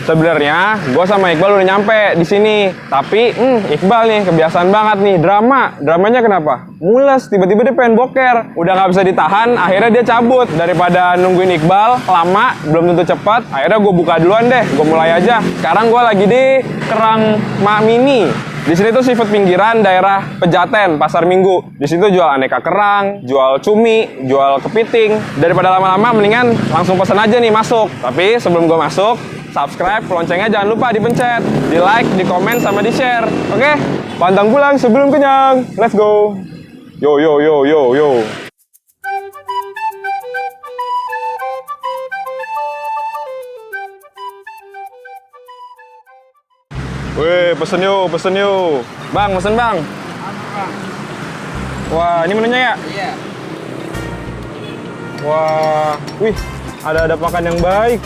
Sebenarnya gue sama Iqbal udah nyampe di sini, tapi Iqbal nih kebiasaan banget nih dramanya kenapa? Mules, tiba-tiba dia pengen boker, udah nggak bisa ditahan, akhirnya dia cabut. Daripada nungguin Iqbal lama, belum tentu cepat, akhirnya gue buka duluan deh, gue mulai aja. Sekarang gue lagi di Kerang Mak Mini. Di sini tuh seafood pinggiran daerah Pejaten, Pasar Minggu. Di situ jual aneka kerang, jual cumi, jual kepiting. Daripada lama-lama mendingan langsung pesan aja nih masuk. Tapi sebelum gue masuk, subscribe, loncengnya jangan lupa dipencet, di like, di komen, sama di share. Oke? Pantang pulang sebelum kenyang. Let's go. Yo yo yo yo yo. Wih, pesen yuk. Bang, pesen bang. Wah, ini menunya ya? Iya. Wah, wih, ada pakan yang baik.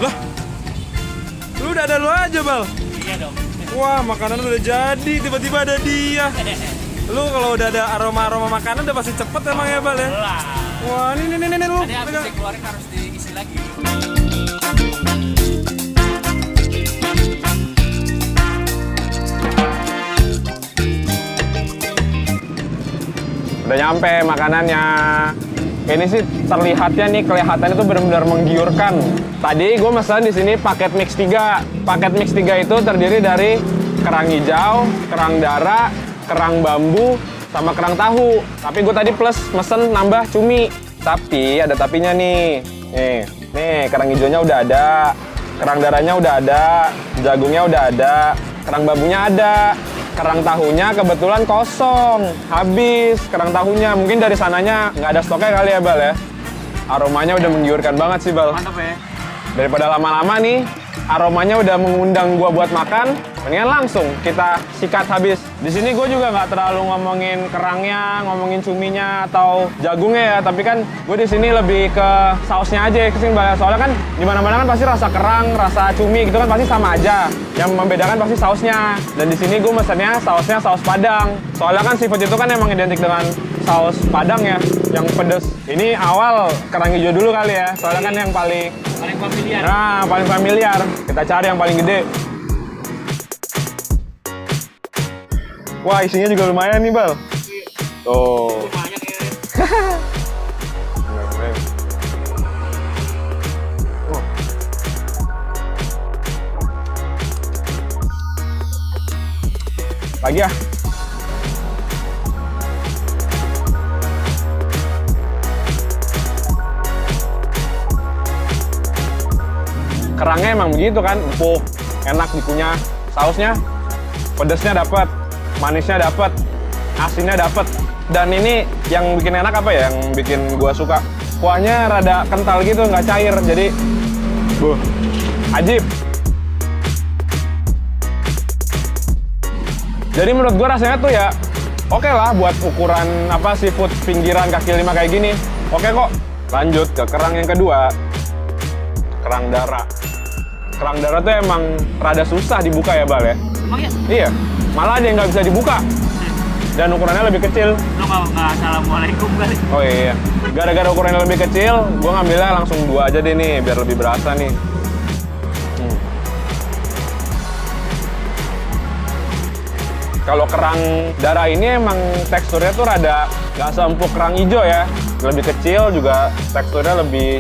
Lah, lu udah ada lu aja, Bal? Iya dong. Wah, makanan udah jadi, tiba-tiba ada dia. Lu kalau udah ada aroma-aroma makanan udah pasti cepet emang ya, Bal ya? Lah. Wah, ini lu. Tadi habis dikeluarin harus diisi lagi. Udah nyampe makanannya. Ini sih terlihatnya nih, kelihatannya itu benar-benar menggiurkan. Tadi gue pesan di sini paket mix 3. Paket mix 3 itu terdiri dari kerang hijau, kerang darah, kerang bambu, sama kerang tahu. Tapi gue tadi plus mesen nambah cumi. Tapi ada tapinya nih. Nih kerang hijaunya udah ada, kerang darahnya udah ada, jagungnya udah ada, kerang bambunya ada. Kerang tahunya kebetulan kosong, habis kerang tahunya. Mungkin dari sananya nggak ada stoknya kali ya, Bal ya. Aromanya udah menggiurkan banget sih, Bal. Mantap ya. Daripada lama-lama nih, aromanya udah mengundang gua buat makan, mendingan langsung kita sikat habis. Di sini gue juga nggak terlalu ngomongin kerangnya, ngomongin cuminya atau jagungnya ya, tapi kan gue di sini lebih ke sausnya aja kesini, Bal. Soalnya kan di mana-mana kan pasti rasa kerang, rasa cumi gitu kan pasti sama aja. Yang membedakan pasti sausnya. Dan di sini gue mesennya sausnya saus Padang. Soalnya kan seafood itu kan emang identik dengan saus Padang ya, yang pedes. Ini awal kerang hijau dulu kali ya, soalnya kan yang paling familiar. Nah, paling familiar. Kita cari yang paling gede. Wah, isinya juga lumayan nih, Bal. Tuh. Banyak ya. Lagi ya. Kerangnya emang begitu kan, empuk, enak dikunyah. Sausnya, pedesnya dapat, manisnya dapat, asinnya dapat. Dan ini yang bikin enak apa ya? Yang bikin gua suka, kuahnya rada kental gitu, nggak cair. Jadi, ajib. Jadi menurut gua rasanya tuh ya oke lah buat ukuran apa seafood pinggiran kaki lima kayak gini. Oke kok. Lanjut ke kerang yang kedua, kerang darah. Kerang darah tuh emang rada susah dibuka ya, Bal ya? Emang ya? Iya, malah ada yang nggak bisa dibuka. Dan ukurannya lebih kecil. Lu nggak assalamualaikum kali. Oh iya, gara-gara ukurannya lebih kecil, gue ngambilnya langsung 2 aja deh nih, biar lebih berasa nih. Kalau kerang darah ini emang teksturnya tuh rada nggak seempuk kerang hijau ya. Lebih kecil juga, teksturnya lebih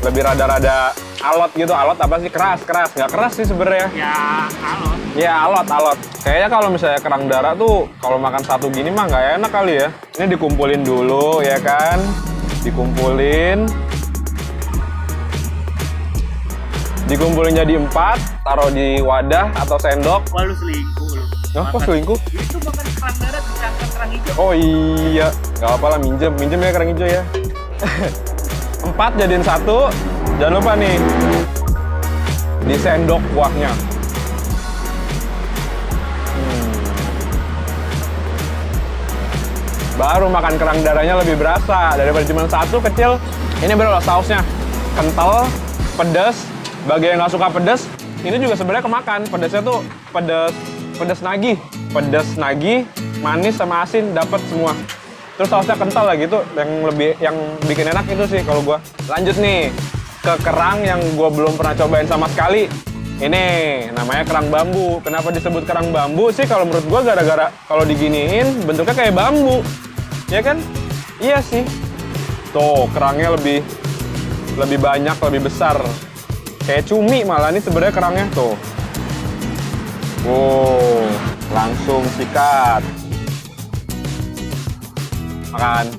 rada-rada alot gitu. Alot apa sih? Keras. Nggak keras sih sebenarnya. Ya, alot. Ya alot. Kayaknya kalau misalnya kerang darah tuh kalau makan satu gini mah nggak enak kali ya. Ini dikumpulin dulu ya kan. Dikumpulin jadi 4, taruh di wadah atau sendok. Wah, lu selingkuh lu. Nah, kok selingkuh? Itu makan kerang darah dicangkang kerang hijau. Oh iya, nggak apa-apa lah, minjem ya kerang hijau ya. 4 jadiin 1, jangan lupa nih, di sendok kuahnya. Baru makan kerang darahnya lebih berasa, daripada cuma 1 kecil. Ini bener loh sausnya, kental, pedas. Bagi yang nggak suka pedas, ini juga sebenarnya kemakan. Pedasnya tuh pedas nagih, manis sama asin dapat semua. Terus sausnya kental lah gitu, yang bikin enak itu sih kalau gua. Lanjut nih ke kerang yang gua belum pernah cobain sama sekali. Ini namanya kerang bambu. Kenapa disebut kerang bambu sih? Kalau menurut gua gara-gara kalau diginiin bentuknya kayak bambu, ya kan? Iya sih. Tuh kerangnya lebih banyak, lebih besar. Kayak cumi malah nih sebenarnya kerangnya tuh. Wow, langsung sikat. Makan.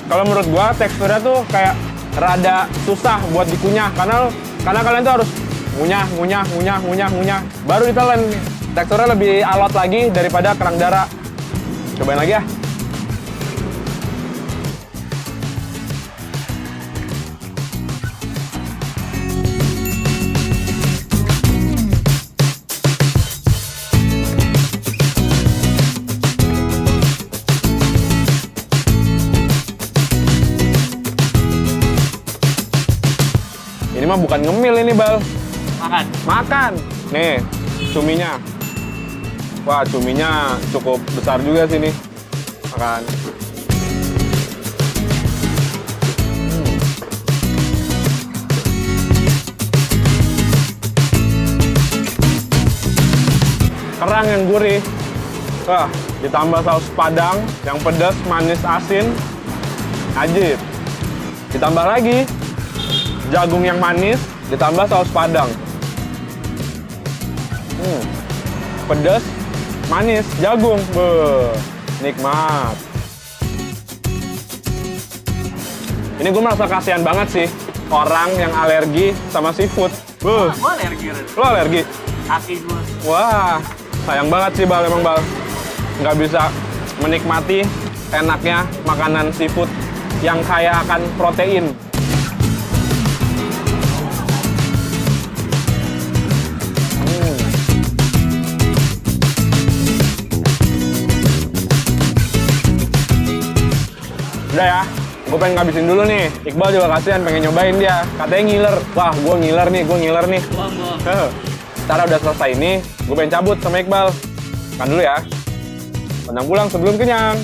Kalau menurut gua teksturnya tuh kayak rada susah buat dikunyah karena kalian tuh harus ngunyah baru ditelan. Teksturnya lebih alot lagi daripada kerang darah. Cobain lagi ya. Ini mah bukan ngemil ini, Bal. Makan. Nih, cuminya. Wah, cuminya cukup besar juga sih nih. Makan. Kerang yang gurih. Wah, ditambah saus padang yang pedas, manis, asin. Ajib. Ditambah lagi jagung yang manis, ditambah saus padang. Pedas, manis, jagung. Beuh, nikmat. Ini gue merasa kasihan banget sih orang yang alergi sama seafood. Beuh. Gua alergi. Lo alergi? Kaki gua. Wah, sayang banget sih Bal, emang Bal. Nggak bisa menikmati enaknya makanan seafood yang kaya akan protein. Udah ya, gue pengen ngabisin dulu nih. Iqbal juga kasihan, pengen nyobain dia. Katanya ngiler. Wah, gue ngiler nih. Buang. Ntar udah selesai ini, gue pengen cabut sama Iqbal. Makan dulu ya. Pandang pulang sebelum kenyang.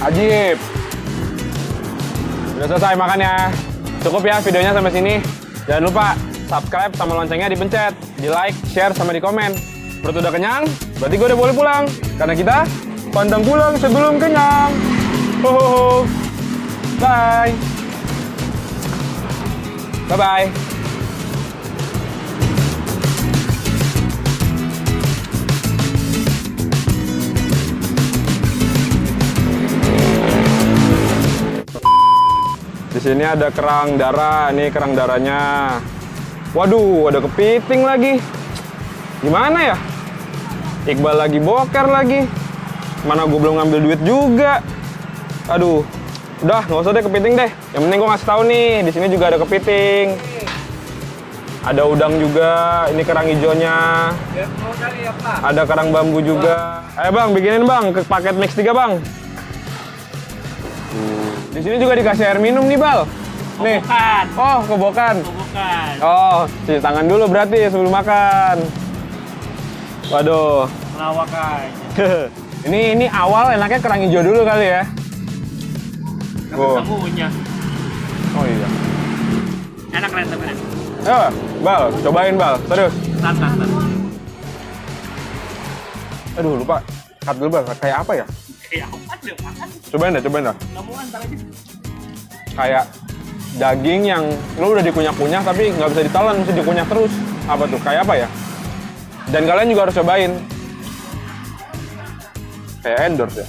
Ajib. Udah selesai makannya. Cukup ya videonya sampai sini. Jangan lupa subscribe sama loncengnya dipencet, di like, share, sama di komen. Perut udah kenyang, berarti gue udah boleh pulang. Karena kita pantang pulang sebelum kenyang. Hohoho. Bye. Bye-bye. Di sini ada kerang darah, nih kerang darahnya. Waduh, ada kepiting lagi. Gimana ya? Iqbal lagi boker lagi. Mana gue belum ngambil duit juga. Aduh. Udah, nggak usah deh kepiting deh. Yang penting gua ngasih tahu nih, di sini juga ada kepiting. Ada udang juga, ini kerang hijaunya. Biar mau kali ya, Pak. Ada kerang bambu juga. Ayo Bang, bikinin Bang ke paket mix 3 Bang. Di sini juga dikasih air minum nih, Bal. Nih. Bukan. Oh, kobokan. Bukan. Oh, cuci tangan dulu berarti sebelum makan. Waduh. Lawak aja. ini awal enaknya kerang hijau dulu kali ya. Oh. Tamunya. Oh iya. Enak keren tapi keren. Ayo, Bal, cobain Bal, serius. Tan. Aduh, lupa. Cut dulu Bal, kayak apa ya? Kayak apa deh makan? Cobain dah. Kamu antar aja. Kayak daging yang lu udah dikunyah-kunyah tapi nggak bisa ditelan, mesti dikunyah terus. Apa tuh? Kayak apa ya? Dan kalian juga harus cobain. Kayak endorse ya.